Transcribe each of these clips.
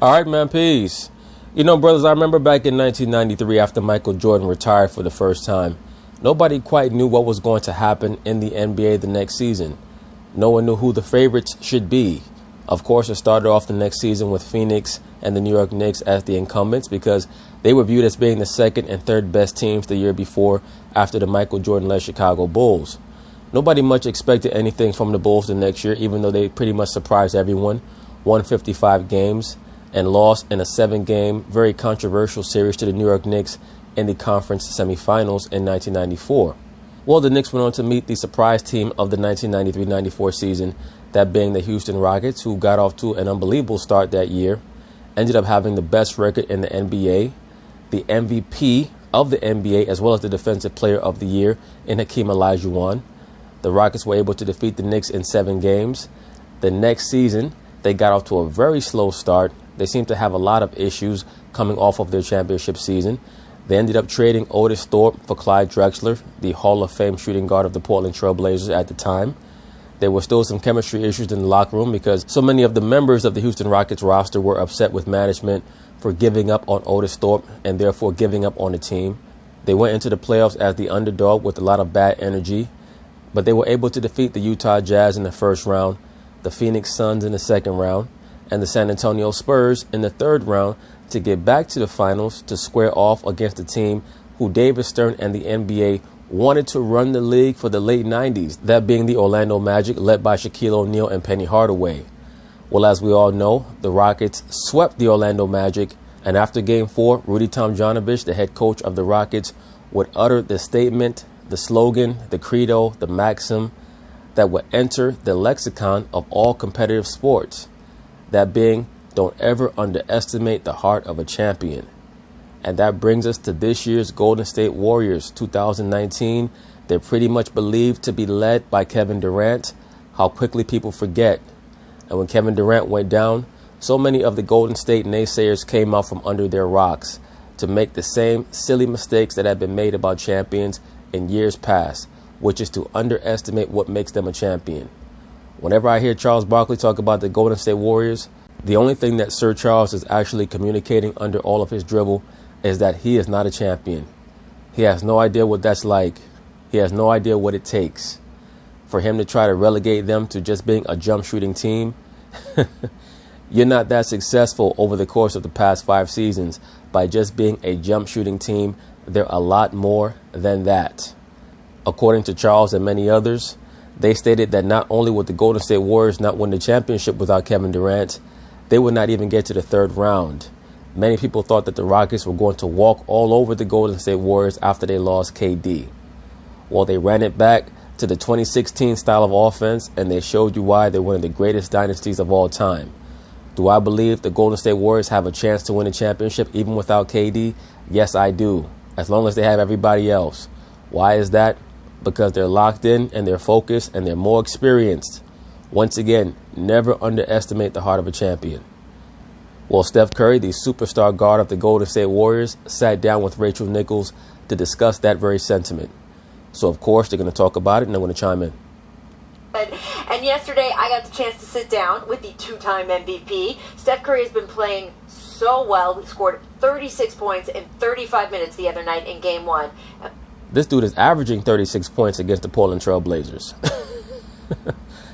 All right, man, peace. You know, brothers, I remember back in 1993 after Michael Jordan retired for the first time, nobody quite knew what was going to happen in the NBA the next season. No one knew who the favorites should be. Of course, it started off the next season with Phoenix and the New York Knicks as the incumbents because they were viewed as being the second and third best teams the year before after the Michael Jordan-led Chicago Bulls. Nobody much expected anything from the Bulls the next year, even though they pretty much surprised everyone, won 55 games, and lost in a 7-game, very controversial series to the New York Knicks in the conference semifinals in 1994. Well, the Knicks went on to meet the surprise team of the 1993-94 season, that being the Houston Rockets, who got off to an unbelievable start that year, ended up having the best record in the NBA, the MVP of the NBA, as well as the Defensive Player of the Year in Hakeem Olajuwon. The Rockets were able to defeat the Knicks in 7 games. The next season, they got off to a very slow start. They seemed to have a lot of issues coming off of their championship season. They ended up trading Otis Thorpe for Clyde Drexler, the Hall of Fame shooting guard of the Portland Trail Blazers at the time. There were still some chemistry issues in the locker room because so many of the members of the Houston Rockets roster were upset with management for giving up on Otis Thorpe and therefore giving up on the team. They went into the playoffs as the underdog with a lot of bad energy, but they were able to defeat the Utah Jazz in the first round, the Phoenix Suns in the second round, and the San Antonio Spurs in the third round to get back to the finals to square off against a team who David Stern and the NBA wanted to run the league for the late 90s, that being the Orlando Magic, led by Shaquille O'Neal and Penny Hardaway. Well, as we all know, the Rockets swept the Orlando Magic, and after Game 4, Rudy Tomjanovich, the head coach of the Rockets, would utter the statement, the slogan, the credo, the maxim that would enter the lexicon of all competitive sports, that being, don't ever underestimate the heart of a champion. And that brings us to this year's Golden State Warriors 2019. They're pretty much believed to be led by Kevin Durant. How quickly people forget. And when Kevin Durant went down, so many of the Golden State naysayers came out from under their rocks to make the same silly mistakes that have been made about champions in years past, which is to underestimate what makes them a champion. Whenever I hear Charles Barkley talk about the Golden State Warriors, the only thing that Sir Charles is actually communicating under all of his dribble is that he is not a champion. He has no idea what that's like. He has no idea what it takes for him to try to relegate them to just being a jump shooting team. You're not that successful over the course of the past 5 seasons by just being a jump shooting team. They're a lot more than that. According to Charles and many others, they stated that not only would the Golden State Warriors not win the championship without Kevin Durant, they would not even get to the 3rd round. Many people thought that the Rockets were going to walk all over the Golden State Warriors after they lost KD. Well, they ran it back to the 2016 style of offense, and they showed you why they're one of the greatest dynasties of all time. Do I believe the Golden State Warriors have a chance to win a championship even without KD? Yes, I do, as long as they have everybody else. Why is that? Because they're locked in and they're focused and they're more experienced. Once again, never underestimate the heart of a champion. Well, Steph Curry, the superstar guard of the Golden State Warriors, sat down with Rachel Nichols to discuss that very sentiment. So, of course, they're going to talk about it and I'm going to chime in. And yesterday, I got the chance to sit down with the 2-time MVP. Steph Curry has been playing so well. He scored 36 points in 35 minutes the other night in Game 1. This dude is averaging 36 points against the Portland Trail Blazers.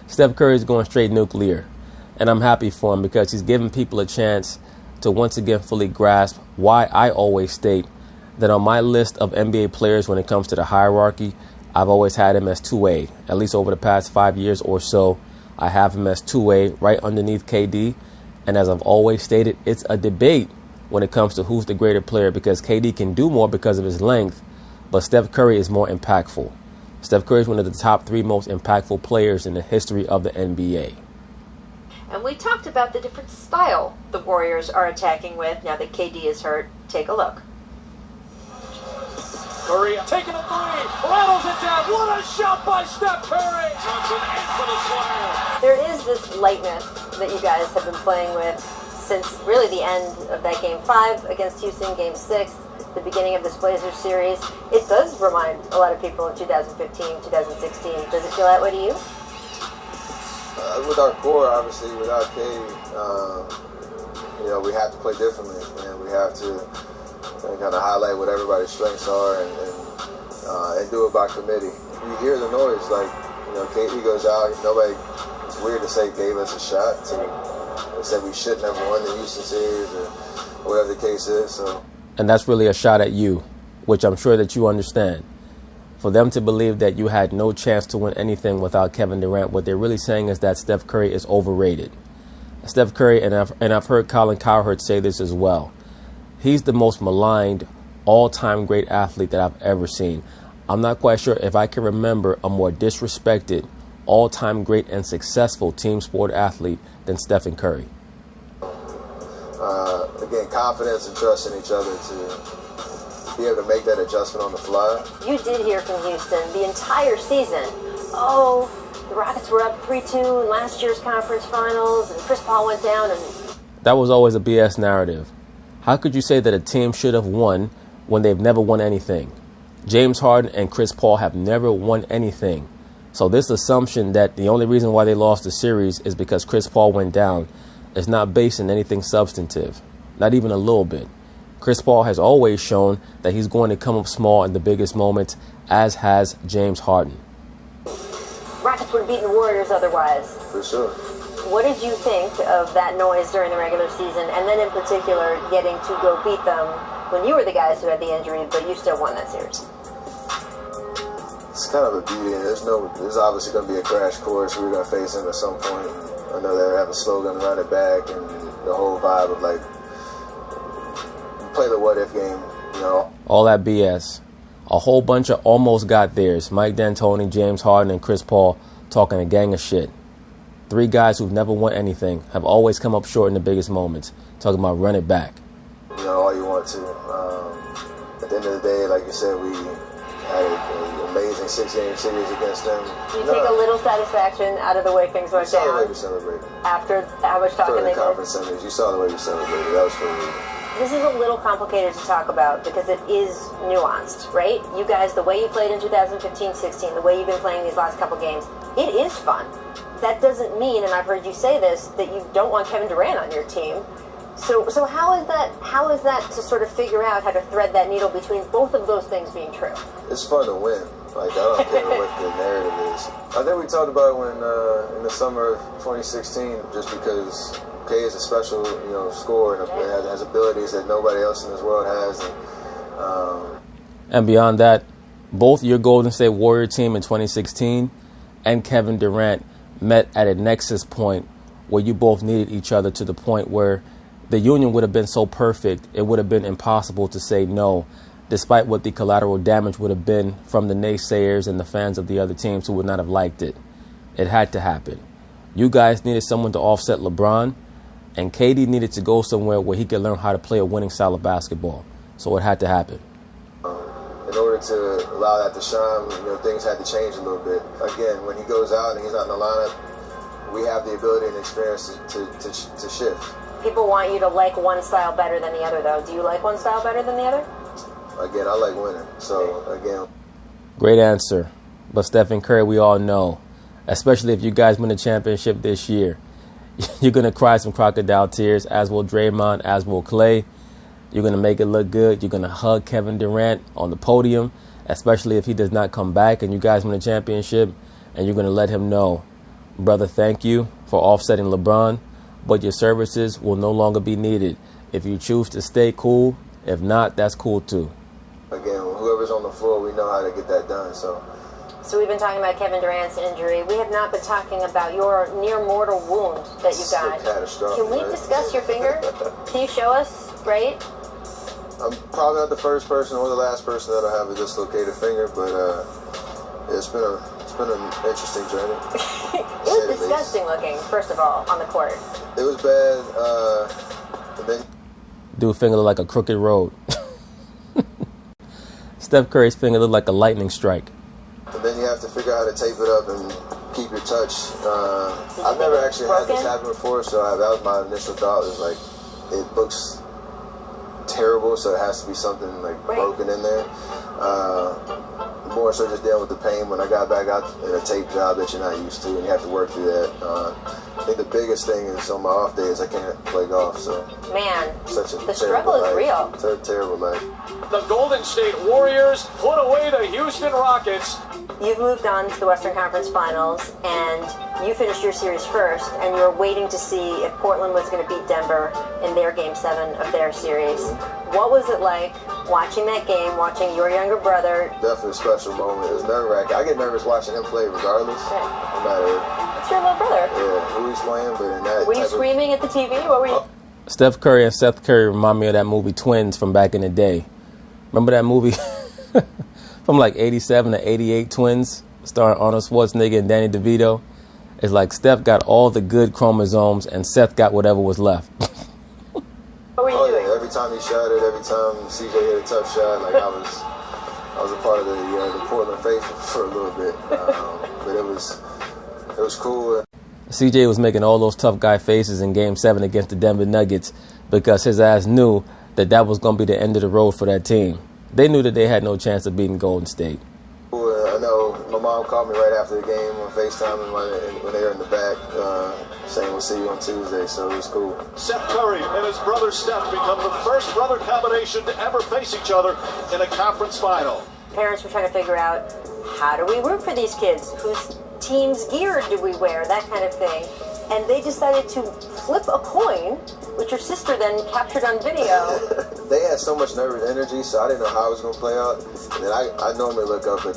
Steph Curry is going straight nuclear. And I'm happy for him because he's giving people a chance to once again fully grasp why I always state that on my list of NBA players when it comes to the hierarchy, I've always had him as 2A. At least over the past 5 years or so, I have him as 2A right underneath KD. And as I've always stated, it's a debate when it comes to who's the greater player because KD can do more because of his length, but Steph Curry is more impactful. Steph Curry is one of the top 3 most impactful players in the history of the NBA. And we talked about the different style the Warriors are attacking with now that KD is hurt. Take a look. Curry taking a 3, rattles it down. What a shot by Steph Curry! Johnson in for the slam. There is this lightness that you guys have been playing with since really the end of that Game 5 against Houston, Game 6, the beginning of this Blazers series. It does remind a lot of people of 2015, 2016. Does it feel that way to you? With our core, obviously, without K, we have to play differently, and we have to kind of highlight what everybody's strengths are and do it by committee. You hear the noise, like, KD goes out, nobody, it's weird to say gave us a shot. They said we shouldn't have won the Houston series or whatever the case is. So. And that's really a shot at you, which I'm sure that you understand. For them to believe that you had no chance to win anything without Kevin Durant, what they're really saying is that Steph Curry is overrated. Steph Curry, and I've heard Colin Cowherd say this as well, he's the most maligned all-time great athlete that I've ever seen. I'm not quite sure if I can remember a more disrespected all-time great and successful team sport athlete than Stephen Curry. Again, confidence and trust in each other to be able to make that adjustment on the fly. You did hear from Houston the entire season. Oh, the Rockets were up 3-2 in last year's conference finals, and Chris Paul went down. And that was always a BS narrative. How could you say that a team should have won when they've never won anything? James Harden and Chris Paul have never won anything. So this assumption that the only reason why they lost the series is because Chris Paul went down is not based in anything substantive, not even a little bit. Chris Paul has always shown that he's going to come up small in the biggest moments, as has James Harden. Rockets would have beaten the Warriors otherwise. For sure. What did you think of that noise during the regular season, and then in particular getting to go beat them when you were the guys who had the injury, but you still won that series? It's kind of a beauty. There's obviously going to be a crash course we're going to face them at some point. I know they have a slogan, run it back, and the whole vibe of like, play the what if game, All that BS. A whole bunch of almost got theirs. Mike D'Antoni, James Harden, and Chris Paul talking a gang of shit. 3 guys who've never won anything have always come up short in the biggest moments, talking about run it back. All you want to. At the end of the day, like you said, we had an amazing 6-game series against them. Do you take a little satisfaction out of the way things went down? You saw the way we celebrated. After how much talking they did? Conference semis, you saw the way we celebrated. That was for a reason. This is a little complicated to talk about because it is nuanced, right? You guys, the way you played in 2015-16, the way you've been playing these last couple games, it is fun. That doesn't mean, and I've heard you say this, that you don't want Kevin Durant on your team. So how is that to sort of figure out how to thread that needle between both of those things being true? It's fun to win. Like, I don't care what the narrative is. I think we talked about it when in the summer of 2016, just because K is a special, scorer and has abilities that nobody else in this world has. And beyond that, both your Golden State Warrior team in 2016 and Kevin Durant met at a nexus point where you both needed each other to the point where the union would have been so perfect, it would have been impossible to say no, despite what the collateral damage would have been from the naysayers and the fans of the other teams who would not have liked it. It had to happen. You guys needed someone to offset LeBron, and KD needed to go somewhere where he could learn how to play a winning style of basketball. So it had to happen. In order to allow that to shine, things had to change a little bit. Again, when he goes out and he's not in the lineup, we have the ability and experience to shift. People want you to like one style better than the other, though. Do you like one style better than the other? Again, I like winning. So, again. Great answer. But Stephen Curry, we all know, especially if you guys win the championship this year, you're going to cry some crocodile tears, as will Draymond, as will Klay. You're going to make it look good. You're going to hug Kevin Durant on the podium, especially if he does not come back and you guys win the championship. And you're going to let him know, brother, thank you for offsetting LeBron, but your services will no longer be needed. If you choose to stay, cool. If not, that's cool too. Again, whoever's on the floor, we know how to get that done. So we've been talking about Kevin Durant's injury. We have not been talking about your near mortal wound that you got. Catastrophic. Can we discuss your finger? Can you show us, right? I'm probably not the first person or the last person that'll have a dislocated finger, but it's been an interesting journey. It was disgusting looking, first of all, on the court. It was bad. And then Dude finger looked like a crooked road. Steph Curry's finger looked like a lightning strike. And then you have to figure out how to tape it up and keep your touch. I've never actually had this happen before, so that was my initial thought. It was like, it looks terrible, so it has to be something like broken in there. more so just dealing with the pain when I got back out in a tape job that you're not used to, and you have to work through that. I think the biggest thing is on my off days I can't play golf. So man, the struggle is real. Terrible life. The Golden State Warriors put away the Houston Rockets. You've moved on to the Western Conference Finals, and you finished your series first, and you were waiting to see if Portland was going to beat Denver in their Game 7 of their series. What was it like watching that game, watching your younger brother? Definitely a special moment. It was nerve-wracking. I get nervous watching him play regardless, no matter. It's your little brother. Yeah, who he's playing, but in that. Were you screaming at the TV? What were you? Steph Curry and Seth Curry remind me of that movie Twins from back in the day. Remember that movie from like 87 to 88, Twins, starring Arnold Schwarzenegger and Danny DeVito? It's like Steph got all the good chromosomes and Seth got whatever was left. What were you doing? Yeah, every time he shot it, every time CJ hit a tough shot, like I was a part of the Portland faithful for a little bit, but it was cool. CJ was making all those tough guy faces in Game 7 against the Denver Nuggets because his ass knew that was going to be the end of the road for that team. They knew that they had no chance of beating Golden State. I know my mom called me right after the game on FaceTime when they were in the back, saying we'll see you on Tuesday, so it was cool. Seth Curry and his brother Steph become the first brother combination to ever face each other in a conference final. Parents were trying to figure out, how do we root for these kids? Whose team's gear do we wear? That kind of thing. And they decided to flip a coin, which your sister then captured on video. They had so much nervous energy, so I didn't know how it was going to play out. And then I normally look up at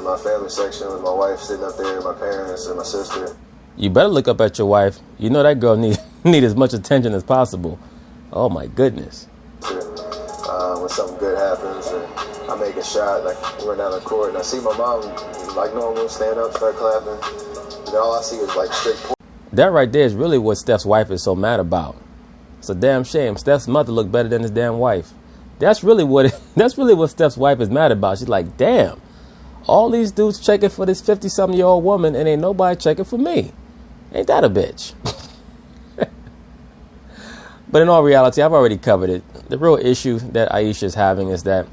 my family section with my wife sitting up there, my parents and my sister. You better look up at your wife. You know that girl need as much attention as possible. Oh, my goodness. When something good happens and I make a shot, like run down the court, and I see my mom, like normal, stand up, start clapping. And all I see is like straight point. That right there is really what Steph's wife is so mad about. It's a damn shame. Steph's mother looked better than his damn wife. That's really what Steph's wife is mad about. She's like, damn, all these dudes checking for this 50-something-year-old woman and ain't nobody checking for me. Ain't that a bitch? But in all reality, I've already covered it. The real issue that Aisha is having is that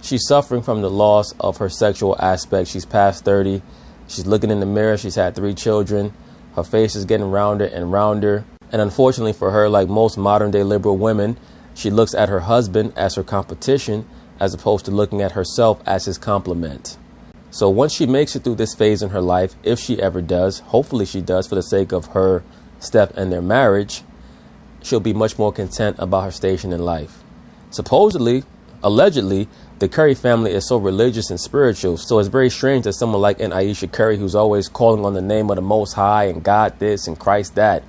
she's suffering from the loss of her sexual aspect. She's past 30. She's looking in the mirror. She's had 3 children. Her face is getting rounder and rounder. And unfortunately for her, like most modern day liberal women, she looks at her husband as her competition as opposed to looking at herself as his complement. So once she makes it through this phase in her life, if she ever does, hopefully she does for the sake of her, Steph, and their marriage, she'll be much more content about her station in life. Supposedly, allegedly, the Curry family is so religious and spiritual, so it's very strange that someone like an Aisha Curry, who's always calling on the name of the Most High and God this and Christ that,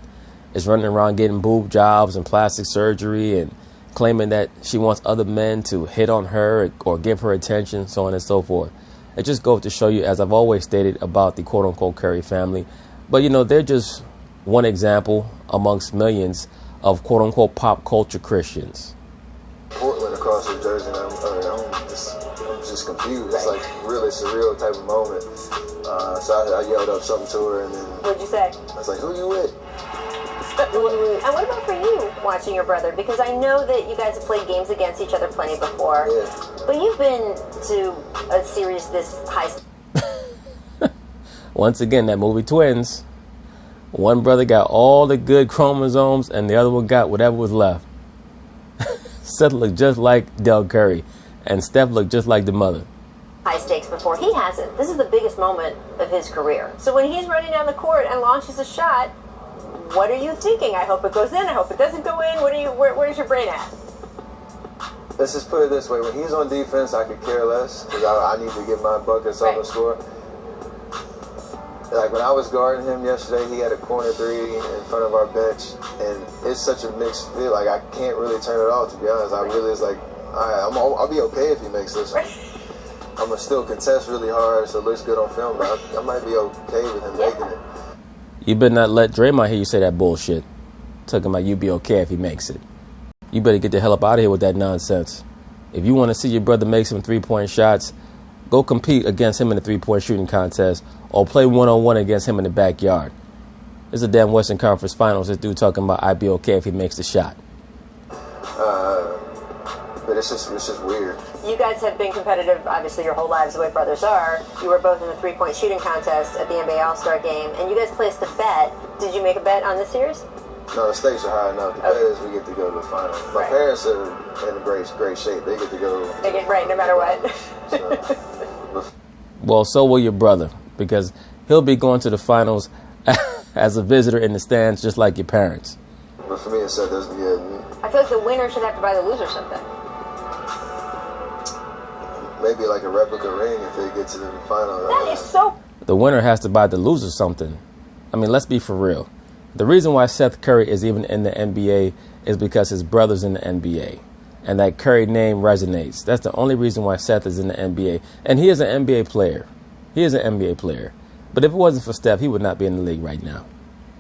is running around getting boob jobs and plastic surgery and claiming that she wants other men to hit on her or give her attention, so on and so forth. It just goes to show you, as I've always stated about the quote-unquote Curry family, but, they're just one example amongst millions of quote-unquote pop culture Christians. Portland across New Jersey, and I'm just confused. It's like really surreal type of moment. So I yelled up something to her, and then What'd you say? I was like, "Who you with?" And what about for you, watching your brother? Because I know that you guys have played games against each other plenty before. Yeah. But you've been to a series this high. Once again, that movie Twins. One brother got all the good chromosomes and the other one got whatever was left. Seth looked just like Del Curry and Steph looked just like the mother. High stakes before. He hasn't. This is the biggest moment of his career. So when he's running down the court and launches a shot, what are you thinking? I hope it goes in. I hope it doesn't go in. Where's your brain at? Let's just put it this way. When he's on defense, I could care less because I need to get my buckets on the score. Like when I was guarding him yesterday, he had a corner 3 in front of our bench, and it's such a mixed feel. Like I can't really turn it off, to be honest. I really was like, all right, I'll be okay if he makes this one. I'm gonna still contest really hard, so it looks good on film, but I might be okay with him making it. You better not let Draymond hear you say that bullshit. Talking about you be okay if he makes it. You better get the hell up out of here with that nonsense. If you want to see your brother make some 3-point shots, go compete against him in the 3-point shooting contest or play one-on-one against him in the backyard. This is a damn Western Conference Finals. This dude talking about I'd be okay if he makes the shot. But but it's just weird. You guys have been competitive, obviously, your whole lives, the way brothers are. You were both in the three-point shooting contest at the NBA All-Star Game, and you guys placed a bet. Did you make a bet on this series? No, the stakes are high enough. The bet is we get to go to the final. My parents are in great shape. They get to go. They get right no matter what. Well, so will your brother, because he'll be going to the finals as a visitor in the stands, just like your parents. But for me, it said there's I feel like the winner should have to buy the loser something. Maybe like a replica ring if they get to the final. That is so. The winner has to buy the loser something. I mean, let's be for real. The reason why Seth Curry is even in the NBA is because his brother's in the NBA. And that Curry name resonates. That's the only reason why Seth is in the NBA. And he is an NBA player. He is an NBA player. But if it wasn't for Steph, he would not be in the league right now.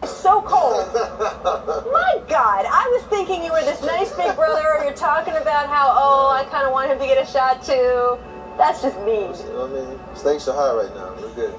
So cold. My God, I was thinking you were this nice big brother. You're talking about how, I kind of want him to get a shot too. That's just mean. I mean, stakes are high right now. We're good.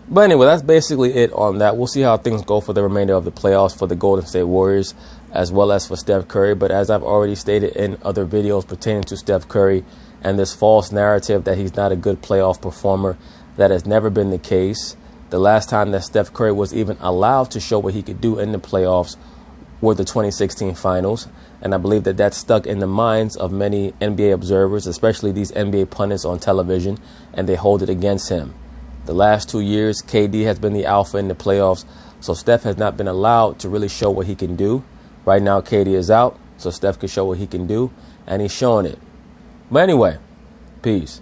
But anyway, that's basically it on that. We'll see how things go for the remainder of the playoffs for the Golden State Warriors, as well as for Steph Curry. But as I've already stated in other videos pertaining to Steph Curry and this false narrative that he's not a good playoff performer, that has never been the case. The last time that Steph Curry was even allowed to show what he could do in the playoffs were the 2016 finals. And I believe that that's stuck in the minds of many NBA observers, especially these NBA pundits on television, and they hold it against him. The last 2 years, KD has been the alpha in the playoffs, so Steph has not been allowed to really show what he can do. Right now, KD is out, so Steph can show what he can do, and he's showing it. But anyway, peace.